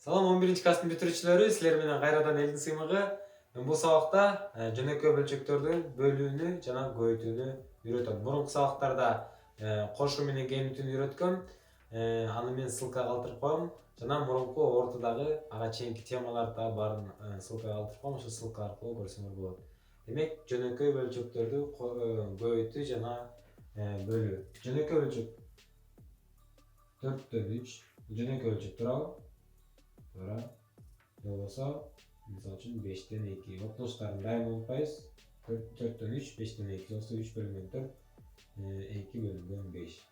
Салам 11 класстын бүтүрүүчүлөрү, силер менен кайрадан элдин сыймыгы. Мен бул сабакта жөнөкөй бөлчөктөрдүн бөлүүнү жана көбөйтүүнү үйрөтөм. Мурунку сабактарда кошуу менен кемитүүнү үйрөткөм. Аны мен ссылка калтырып коем. Жана мурунку ортодагы ага чейинки темаларды да баарын ссылка калтырып коем. Ошол ссылка аркылуу көрсөңөр болот. Демек, жөнөкөй бөлчөктөрдү көбөйтүү жана бөлүү. Жөнөкөй бөлчөк 4/3 жөнөкөй бөлчөк туурабы? Туура. Болбосо, мисалы үчүн 5/2. Октоштарын дайыма унутпайбыз. 4/3, 5/2. Болсо 3 бөлүнгөн 4, 2 бөлүнгөн 5.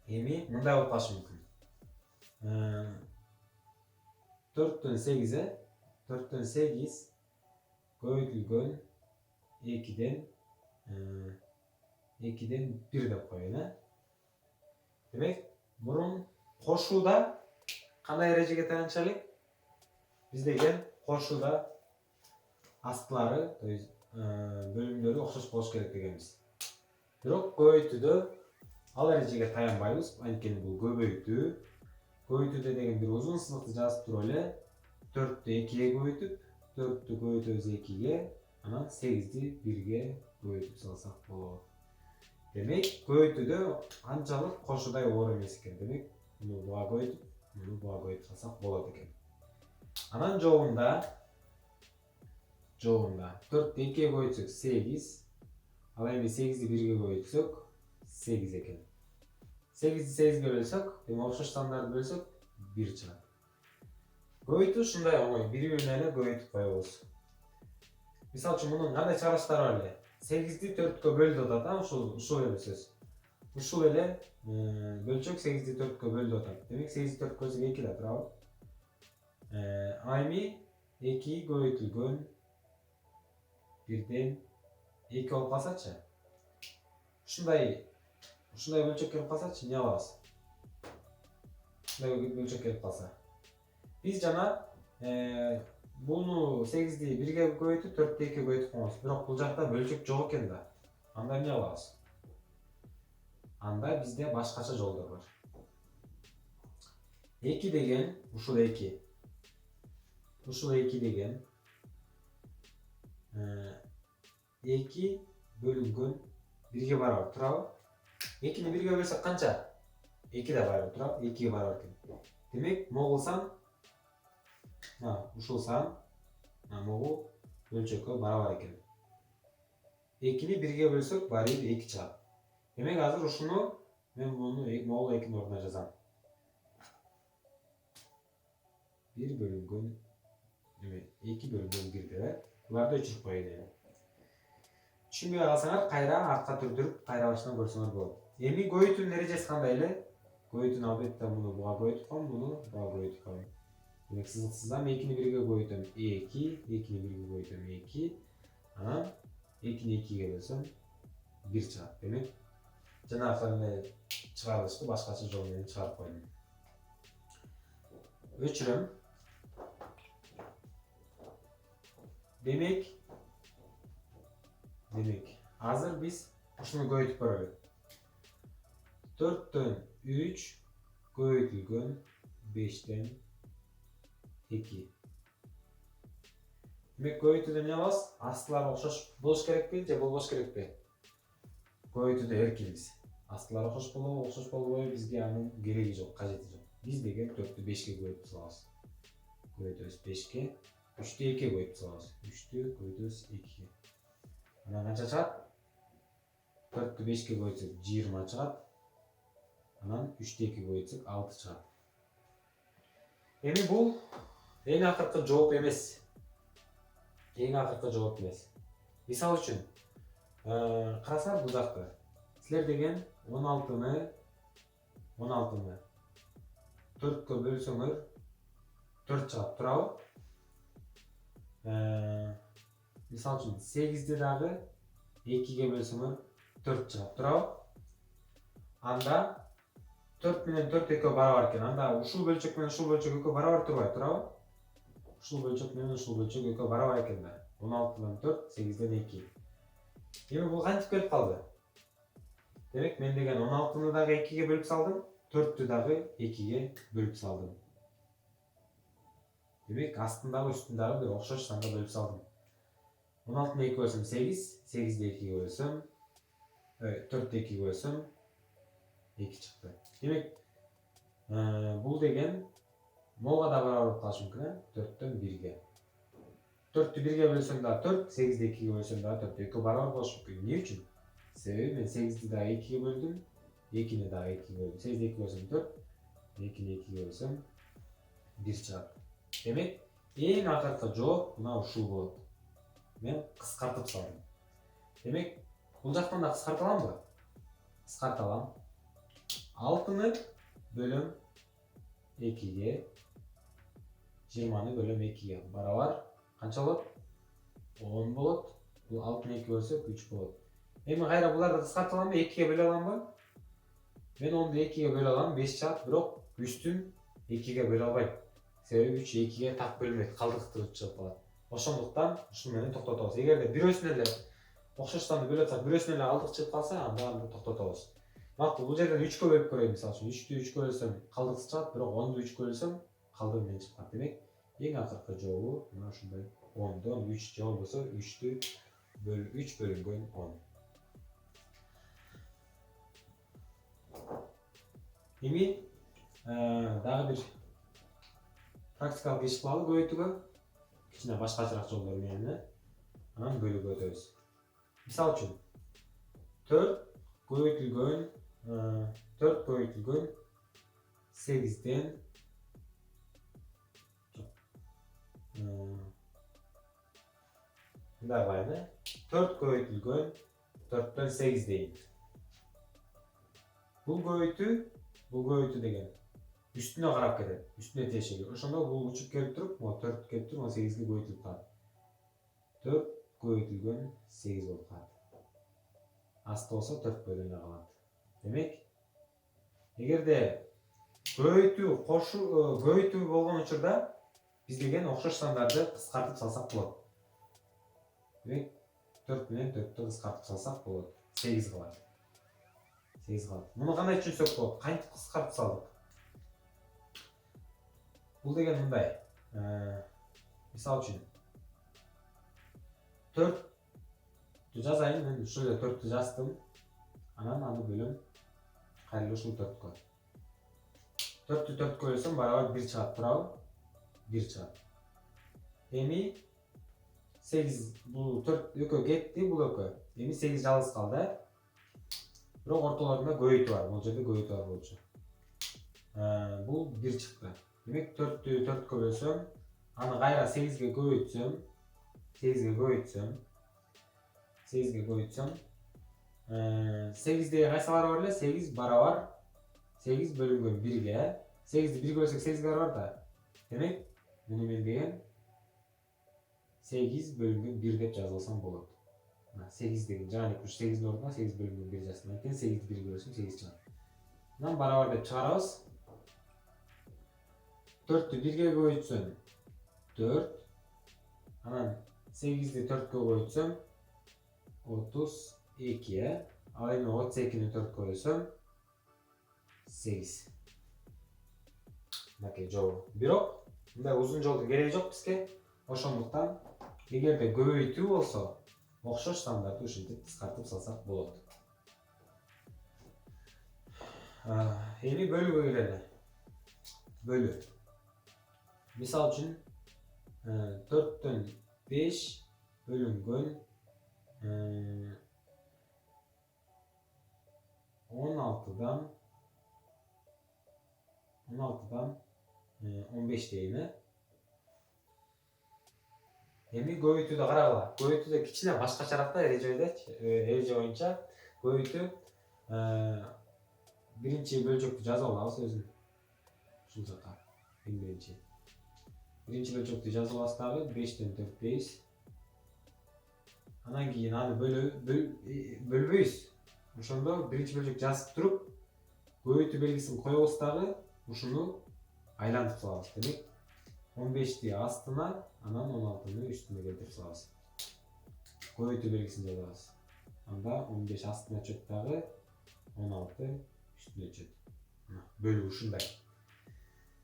Эми мындай болуп калышы мүмкүн. 4/8 4/8 көбөйтүлгөн 2ден 1 деп коеюн, Демек, мурун кошууда кандай эрежеге таянышалы? Биз деген кошууда астылары, то есть бөлүмдөрү окшош болуш керек дегенбиз. Бирок көбөйтүүдө ал эрежеге таянбайбыз, анткени бул көбөйтүү. Көбөйтүүдө деген бир узун сызыкты жазып туруп эле 4-тү 2-ге көбөйтүп, 4-тү көбөйтөбүз 2-ге, анан 8-ди 1-ге көбөйтүп салсак болот. Демек, көбөйтүүдө анчалык кошуудай оор эмес экен. Демек, муну буга көбөйтүп, муну буга көбөйтүп салсак болот экен. Анан жообунда 4-тү 2-ге көбөйтсөк 8, ал эми 8-ди 1-ге көбөйтсөк 8 экен. 8-ди 8-ге бөлсөк, эми окшош сандарды бөлсөк 1 чыгат. Көбөйтүү ушундай оңой, бири-бирине эле көбөйтүп коебуз. Мисалы үчүн мунун кандай чыгарыштары бар эле? 8-ди 4-кө бөл деп атат, ушул эле сөз. Ушул эле бөлчөк 8-ди 4-кө бөл деп атат. Демек 8-ди 4-кө бөлсөк 2 да турабы? Эми 2 көбөйтүлгөн 1ден 2 болуп калсачы? Ушундай бөлчөк келип калсачы, эмне кылабыз? Ушундай бөлчөк келип калса. Биз жана буну 8-ди 1-ге көбөйтүп, 4-тү 2-ге көбөйтүп коебуз. Бирок бул жакта бөлчөк жок экен да. Анда эмне кылабыз? Анда бизде башкача жолдор бар. 2 деген ушул 2. Ушул 2 деген 2 бөлүнгөн 1-ге барабар турабы? 2-ни 1-ге бөлсөк канча? 2 да барабар турабы? 2-ге барабар экен. Демек, могул сан ушул сан могул бөлчөккө барабар экен. 2-ни 1-ге бөлсөк баары бир 2 чыгат. Демек, азыр ушуну мен муну могул 2-нин ордуна жазам. 1 бөлүнгөн 2 бөлүнгөн 1 деп, буларды өчүрүп коеюн. Түшүнбөй калсаңар, кайра артка түрдүрүп, кайра башынан көрсөңөр болот. Эми көбөйтүүнүн эрежеси кандай эле? Көбөйтүүнү албетте муну буга көбөйтүп коем, муну буга көбөйтүп коем. Демек, сызык сызам, 2-ни 1-ге көбөйтөм 2, 2-ни 1-ге көбөйтөм 2, анан 2-ни 2-ге бөлсөм 1 чыгат. Демек, жанагы эле чыгарылышты башкача жол менен чыгарып койдум. Өчүрөм. Демек, азыр биз ушуну көбөйтүп көрөлү. 4-төн 3 көбөйтүлгөн 5-тен 2. Демек, көбөйтүүдө эмне кылабыз? Астылары окшош болуш керекпи же болбош керекпи? Көбөйтүүдө эркинбиз. Астылары окшош болбойбу, бизге анын кереги жок, кажети жок. Биз деген 4-тү 5-ке көбөйтүп салабыз. Көбөйтөбүз 5-ке, 3-тү 2-ге көбөйтүп салабыз. 3-тү көбөйтөбүз 2-ге. Анан канча чыгат? 4-тү 5-ке көбөйтсөк 20 чыгат. Анан 3-тү 2-ге көбөйтсөк 6 чыгат. Эми бул эң акыркы жооп эмес. Мисалы үчүн, карасаңар бул жакта. Силер деген 16-ны 4-кө бөлсөңөр 4 чыгат, турабы? Мисалы үчүн 8-ди дагы 2-ге бөлсөңөр 4 чыгат, турабы? Анда 4 менен 4 экөө барабар экен. Анда ушул бөлчөк менен ушул бөлчөк экөө барабар турбайбы, турабы? Ушул бөлчөк менен ушул бөлчөк экөө барабар экен да. 16-дан 4, 8-ден 2. Эми бул кантип келип калды? Демек, мен деген 16-ны дагы 2-ге бөлүп салдым, 4-тү дагы 2-ге бөлүп салдым. Demek астындағы üstündегі bir okşoş sanda bölüp saldım. 16'da 2 bölsem 8, 8'de 2'ye bölsem, 4'te 2'ye bölsem 2 çıktı. Demek bu degen molga da beraber olup kalaşı mümkün. 4'ten 1'ge. 4'tü 1'ge bölsem daha 4, 8'de 2'ye bölsem daha 4. 2 beraber kalaşı mümkün. Niye için? Sebebi ben 8'de daha 2'ye böldüm. 2'ni daha 2'ye böldüm. 8'de 2 bölsem 4, 2'ni 2'ye bölsem 1 çıktı. Demek en akırkı жооп мына ушул болот. Мен кыскартып салдым. Демек, бул жактан да кыскарта аламбы? Кыскарта алам. 6-ны бөлөм 2-ге, 20-ны бөлөм 2-ге барабар канча болот? 10 болот. Бул 6-ны 2 бөлсөк 3 болот. Эми кайра буларды кыскарта аламбы? 2-ге бөлө аламбы? Мен 10-ду 2-ге бөлө алам, 5 чыгат, бирок 3-түн 2-ге бөлө албайм. Себеби 3 2-ге так бөлүнбөйт, калдыктыгы чыгып калат. Ошондуктан ушул менен токтотобуз. Эгерде бирөөсүнө эле окшоштарды бөлүп атсак, бирөөсүнө эле калдык чыгып калса, анда токтотобуз. Макул, бул жерден 3-кө бөлүп көрөйүн, мисалы үчүн 3-тү 3-кө бөлсөм калдыксыз чыгат, бирок 10-ду 3-кө бөлсөм калдыгы менен чыгат. Демек, эң акыркы жообу мына ушундай 10дон 3 же болбосо 3-тү 3 бөлүнгөн 10. Эми дагы бир практикалык иш кылалы көбөйтүүгө. Кичине башкачараак жолдор менен анан бөлүүгө өтөбүз. Мисалы үчүн 4 көбөйтүлгөн 8ден мындай кылайын. 4 көбөйтүлгөн 4төн 8 дейин. Бул көбөйтүү деген üstüne карап кетет, üstüne тиешеги. Ошондо бул учуп келип туруп, 4 келип туруп, 8ге көбөйтүлүп калат. 4 көбөйтүлгөн 8 болуп калат. Асты болсо 4 бөлүнө калат. Демек, эгерде көбөйтүү болгон учурда биз деген окшош сандарды кыскартып салсак болот. Демек, 4 менен 4тү кыскартып салсак болот. 8 калат. 8 калат. Муну кандай түшүнсөк болот? Кантип кыскартып салдык? Бул деген мындай. Мисалы үчүн 4 жазайын, мен ушул эле 4тү жаздым. Анан аны бөлөм кайра ушул 4кө. 4тү 4кө бөлсөм барабар 1 чыгат, туурабы? 1 чыгат. Эми 8 бул 4 экөө кетти, бул экөө. Эми 8 жалгыз калды. Бирок ортолорунда көбөйтүү бар. Бул жерде көбөйтүү бар болчу. Бул 1 чыкты. Демек 4тү 4кө бөлсөм, аны кайра 8ге көбөйтсөм, 8деги кайсы барабар эле? 8 барабар 8 бөлүнгөн 1ге. 8ди 1ге бөлсөк 8 барабар да. Демек, муну мен деген 8 бөлүнгөн 1 деп жазып алсам болот. 8 деген жана 8дин ордуна 8 бөлүнгөн 1 жазсам, анткени 8ди 1ге бөлсөм 8 чыгат. Анан барабар деп чыгарабыз. 4тү 1ге көбөйтсөм 4. Анан 8ди 4кө көбөйтсөм 32. Ал эми 32-ни 4кө бөлсөм 8. Мынакей жолу. Бирок мындай узун жолдун кереги жок бизге. Ошондуктан эгерде көбөйтүү болсо, окшош сандарды ушинтип кыскартып салсак болот. Эми бөлүүгө келели. Бөлүү. Мисалы үчүн 4төн 5 бөлүнгөн 16дан 15 дейин. Эми көбөйтүүдө карагыла. Көбөйтүүдө кичине башкачараак да эреже боюнча көбөйтүү биринчи бөлчөктү жазып алабыз өзүн. Ушул жака эң биринчи. Биринчи бөлчөктү жазып алабыз дагы 5тен 4 5. Анан кийин аны бөлбөйбүз. Ошондо биринчи бөлчөк жазып туруп, көбөйтүү белгисин коебуз дагы ушуну айлантып салабыз. Демек, 15ти астына, анан 16-ны үстүнө келтирип салабыз. Көбөйтүү белгисин жазабыз. Анда 15 астына чөп дагы, 16 üstüne çöp. Bölü ушундай.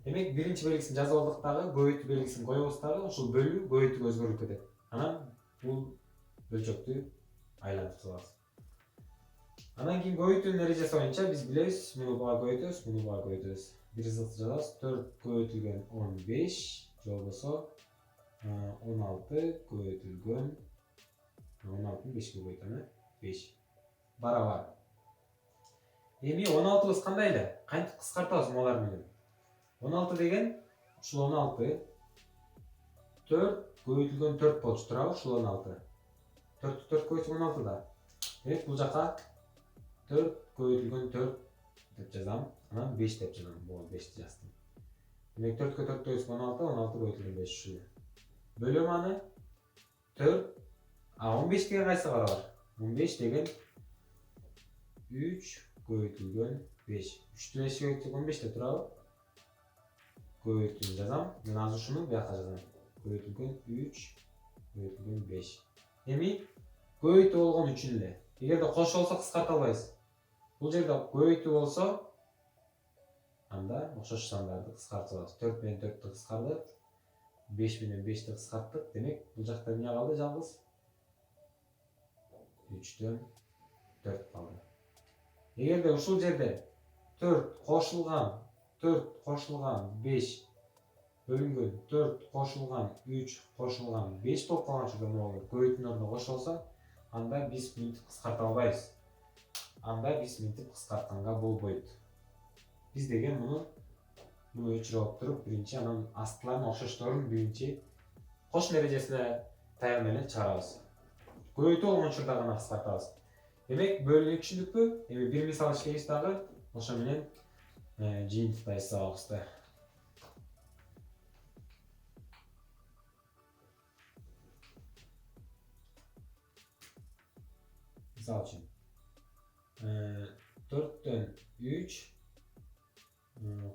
Демек биринчи белгисин жазып алдык дагы, көбөйтүү белгисин коебуз дагы, ушул бөлүү көбөйтүүгө өзгөрүп кетет. Анан бул бөлчөктү айлантып салабыз. Анан кийин көбөйтүүнүн эрежеси боюнча биз билебиз, муну буга көбөйтөбүз, муну буга көбөйтөбүз. Бир ызыкты жазабыз. 4 көбөйтүлгөн 15 же болбосо 16 көбөйтүлгөн 16-ны 5 ке көбөйтөм, 5 барабар. Эми 16быз кандай эле? Кантип кыскартабыз булар менен? 16 деген ушул 16 4 көбөйтүлгөн 4 болчу туурабы? Ушул 16. 4-тү 4 көбөйтсөк 16 да. Демек бул жака 4 көбөйтүлгөн 4 деп жазам. Анан 5 деп жазам. Бул 5ти жаздым. Демек 4-кө 4 көбөйтсөк 16, 16 көбөйтүлгөн 5 ушул. Бөлөм аны 4 15 деген кайсы барабар? 15 деген 3 көбөйтүлгөн 5. 3-тү 5 көбөйтсөк 15 деп турабы? Көбөйтүүнү жазам. Мен азыр ушуну бияка жазам. Көбөйтүлгөн 3 көбөйтүлгөн 5. Эми көбөйтүү болгон үчүн эле. Эгерде кошо болсо кыскарта албайбыз. Бул жерде көбөйтүү болсо, анда окшош сандарды кыскартып алабыз. 4 менен 4тү кыскардык. 5 менен 5ти кыскарттык. Демек, бул жакта эмне калды жалгыз? 3төн 4 калды. Эгерде ушул жерде 4 кошулган 5 бөлүнгөн 4 кошулган 3 кошулган 5 болуп калган учурда могу көбөйтүүнүн ордуна кошо алса, анда биз мынтип кыскарта албайбыз. Анда биз мынтип кыскартканга болбойт. Биз деген муну өчүрүп алып туруп, биринчи анан астылардын окшошторун биринчи кошун эрежесине таянып эле чыгарабыз. Көбөйтүү болгон учурда гана кыскартабыз. Демек, бөлүүнү түшүндүкпү? Эми бир мисал иштейбиз дагы, ошо менен жыйынтыктай сабагыбызды. Мисал үчүн 4төн 3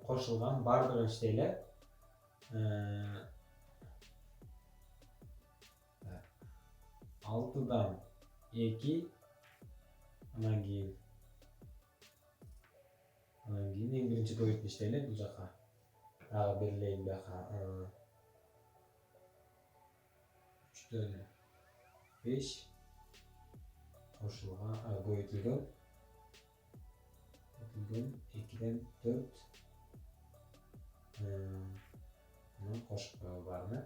кошулган бардыгын иштейле. 6дан 2 анан кийин эң биринчи көбөйтүүнү иштейле бул жака. Дагы берилейин бияка. 3төн 5 кошулган көбөйтүлгөн 2ден 4 муну кошуп коелу баарына.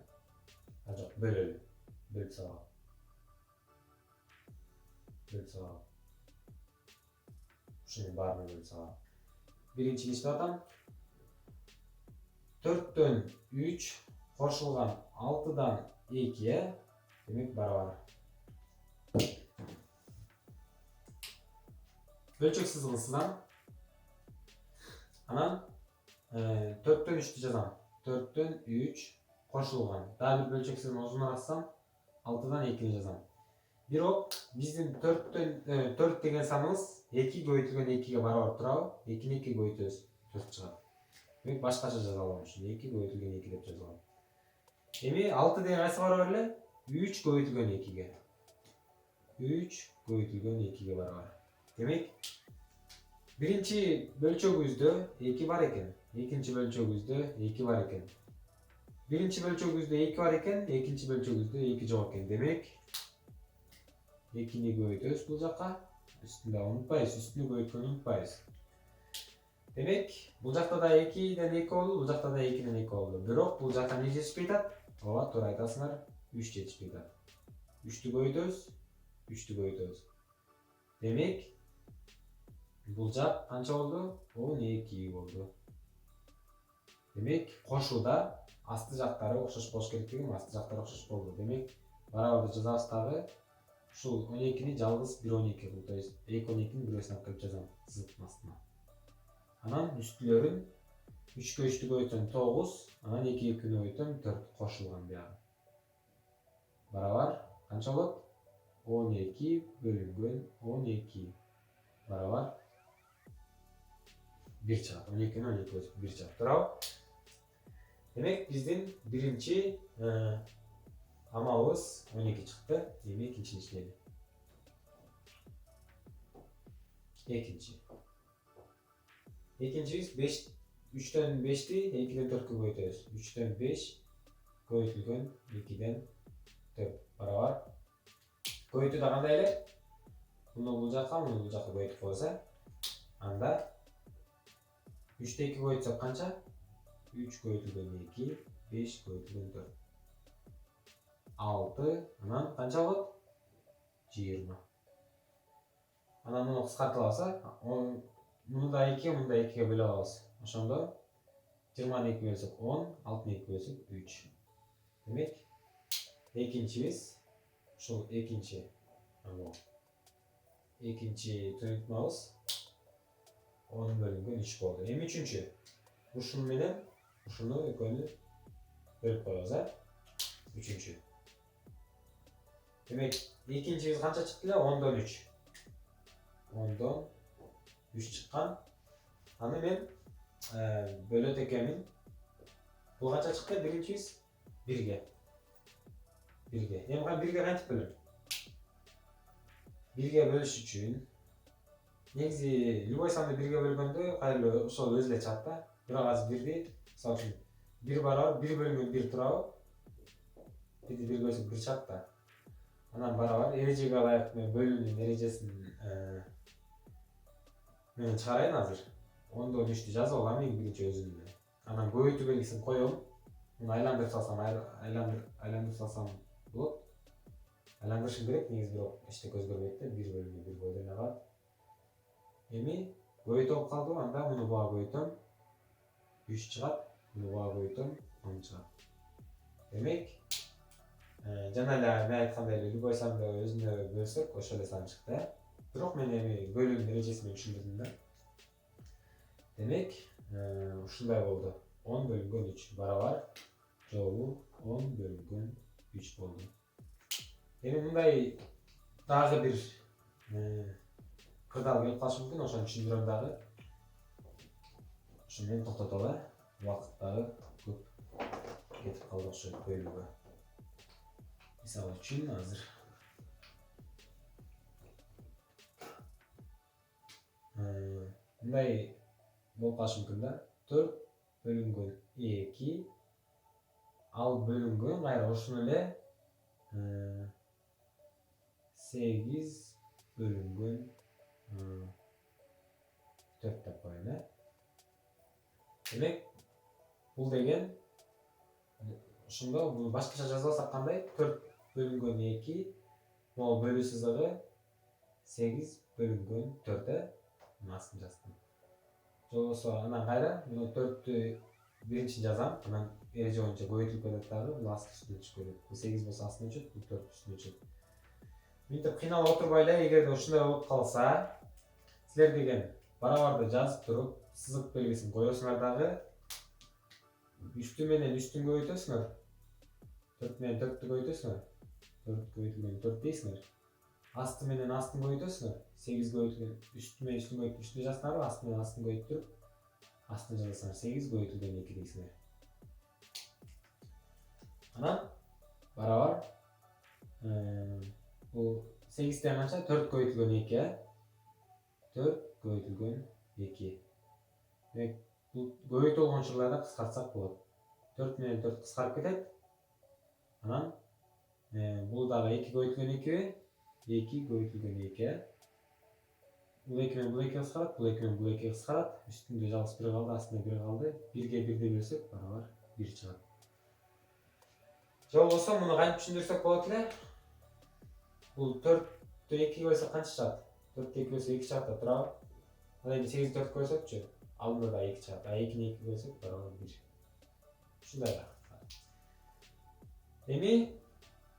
Жок, бөлөлү. Бөлүп салалы. Ушунун баарына бөлүп салалы. Биринчини иштеп атам. 4төн 3 кошулган 6дан 2, демек барабар. Бөлчөк сызыгын сызам. Анан 4төн 3тү жазам. 4төн 3 кошулган. Дагы бир бөлчөк сызыгын узунураак сызсам, 6дан 2ни жазам. Бирок биздин 4 деген саныбыз 2 көбөйтүлгөн 2ге барабар турабы? 2ни 2 көбөйтөбүз, 4 чыгат. Демек башкача жаза алам ушуну. 2 көбөйтүлгөн 2 деп жазалам. Эми 6 деген кайсы барабар эле? 3 көбөйтүлгөн 2ге. 3 көбөйтүлгөн 2ге барабар. Демек, биринчи бөлчөгүбүздө 2 бар экен. Экинчи бөлчөгүбүздө 2 бар экен. Биринчи бөлчөгүбүздө 2 бар экен, экинчи бөлчөгүбүздө 2 жок экен. Демек, 2ни көбөйтөбүз бул жака. Үстүндө унутпайбыз, үстүнү көбөйткөнү унутпайбыз. Демек, бул жакта да 2ден 2 болду, бул жакта да 2ден 2 болду. Бирок бул жака не жетишпей атат? Ооба, туура айтасыңар, 3 жетишпей атат. 3тү көбөйтөбүз. Демек, бул жак канча болду? 12 болду. Демек, кошууда асты жактары окшош болуш керек деген, асты жактары окшош болду. Демек, барабарды жазабыз дагы. Ушул 12ни жалгыз 1-12 кылып, то есть 2-12-nin бирөөсүнө кылып жазам сызыктын астына. Анан үстүлөрүн 3-кө 3тү көбөйтсөм 9, анан 2-2-ни көбөйтсөм 4 кошулган бuyагы. Барабар канча болот? 12 бөлүнгөн 12 барабар 1 чыгат. 12-ни 12 көбөйтсөк 1 чыгат, туурабы? Демек, биздин биринчи амалыбыз 12 чыкты. Эми экинчини иштейли. Экинчибиз 3'ten 5'ti 2'den 4'e koyuyoruz. 3'ten 5 koyutulgan 2'den 4 barabar. Koyutu da qanday ele? Bunu bu жаққа koyutup koysa, anda 3'te 2 koyutsak qancha? 3 koyutulgan 2, 5 koyutulgan 4. 6, anan qancha болады? 20. Anan bunu qisqartып alsa, munda 2, munda 2'ye bölüp alабыз. Ошондо 20'ны 2 бөлсөк 10, 6'ны 2 бөлсөк 3. Демек, экинчибиз ушул экинчи төнүтмабыз 10 бөлүнгөн 3 болду. Эми үчүнчү. Ушуну менен ушуну экөөнү бөлүп коебуз, Үчүнчү. Демек, экинчибиз канча чыкты эле? 10дон 3. 10дон 3 чыккан. Аны мен бөлөт экенмин. Бул канча чыкты? Биринчибиз 1ге. Эми 1ге кантип бөлөм? 1ге бөлүш үчүн негизи любой санды 1ге бөлгөндө кайрылы ошол өзү эле чыгат да. Бирок азыр 1ди, мисалы үчүн 1 барабар 1 бөлүнгөн 1 турабы? 1ди 1 бөлсөк 1 чыгат да. Анан барабар эрежеге ылайык мен бөлүүнүн эрежесин мен чыгарайын азыр. 10дон 3'тү жазып алам эң биринчи өзүмдө. Анан көбөйтүү белгисин коем. Муну айландырып салсам болот. Айландырышым керек, негизи бирок эчтеке өзгөрбөйт да, 1 бөлүнгөн 1 бойдон эле калат. Эми көбөйтүү болуп калды, анда муну буга көбөйтөм. 3 чыгат, муну буга көбөйтөм, 10 чыгат. Демек, жана эле мен айткандай эле любой санды өзүнө бөлсөк, ошол эле сан чыкты. Бирок мен эми бөлүүнүн эрежесин түшүндүрдүм да. Демек, ушундай болду. 10 бөлүнгөн 3 барабар жолу 10 бөлүнгөн 3 болду. Эми мындай дагы бир кырдаал келип калышы мүмкүн, ошону түшүндүрөм дагы. Ошону менен токтотолу, убакыт дагы көп кетип калды окшойт бөлүүгө. Мисалы үчүн азыр мындай болуп калышы мүмкүн да. 4 бөлүнгөн 2 ал бөлүнгөн кайра ошону эле 8 бөлүнгөн 4 деп коеюн, Демек, бул деген ошондо буну башкача жазып алсак кандай? 4 бөлүнгөн 2 могу бөлүү сызыгы 8 бөлүнгөн 4, мына астын жаздым. Жолбосо анан кайра муну 4'тү биринчи жазам, анан эреже боюнча көбөйтүлүп кетет дагы, бул асты үстүнө түшүп кетет. Бул 8 болсо астына түшөт, бул 4 үстүнө түшөт. Мынтип кыйналып отурбай эле, эгерде ушундай болуп калса, силер деген барабарды жазып туруп, сызык белгисин коесуңар дагы, үстү менен үстүн көбөйтөсүңөр. 4 менен 4'тү көбөйтөсүңөр. 4 көбөйтүлгөн 4 дейсиңер. Асты менен астын көбөйтөсүңөр. 8 көбөйтүлгөн үстү менен үстүн көбөйтүп үстүнө жазсаңар, асты менен астын көбөйтүп, астын жазсаңар 8 көбөйтүлгөн 2 дейсиңер. Анан барабар бул 8'тен канча? 4 көбөйтүлгөн 2, 4 көбөйтүлгөн 2. Демек, бул көбөйтүү болгон учурларда кыскартсак болот. 4 менен 4 кыскарып кетет. Анан бул дагы 2 көбөйтүлгөн 2, 2 көбөйтүлгөн 2. Бул 2 менен бул 2 кыскарат, бул 2 менен бул 2 кыскарат. Үстүндө жалгыз 1 калды, астында 1 калды. 1ге 1ди бөлсөк барабар 1 чыгат. Жолбосо муну кантип түшүндүрсөк болот эле? Бул 4'тө 2 бөлсөк канча чыгат? 4'тө 2 бөлсөк 2 чыгат да турабы? Ал эми 8'и 4 бөлсөкчү? Ал мында да 2 чыгат. А 2'ни 2 бөлсөк барабар 1. Ушундай да. Эми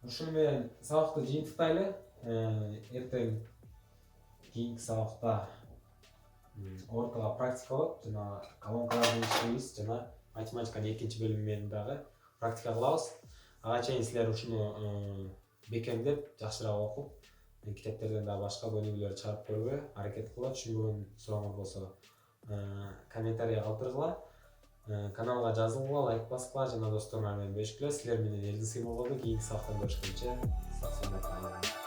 ушуну менен сабакты жыйынтыктайлы. Эртең кийинки сабакта ортого практика болот. Жана колонкаларды иштейбиз, жана математиканын экинчи бөлүмү менен дагы практика кылабыз. Ага чейин силер ушуну бекемдеп, жакшыраак окуп, китептерден дагы башка өнүгүүлөр чыгарып көрүүгө аракет кылгыла. Түшүнбөгөн сурооңор болсо комментарий калтыргыла. Каналга жазылгыла, лайк баскыла, жана досторуңар менен бөлүшкүлө. Силер менен Элдин Сыймол болду. Кийинки сабакта көрүшкөнчө сак саламатта калыңар.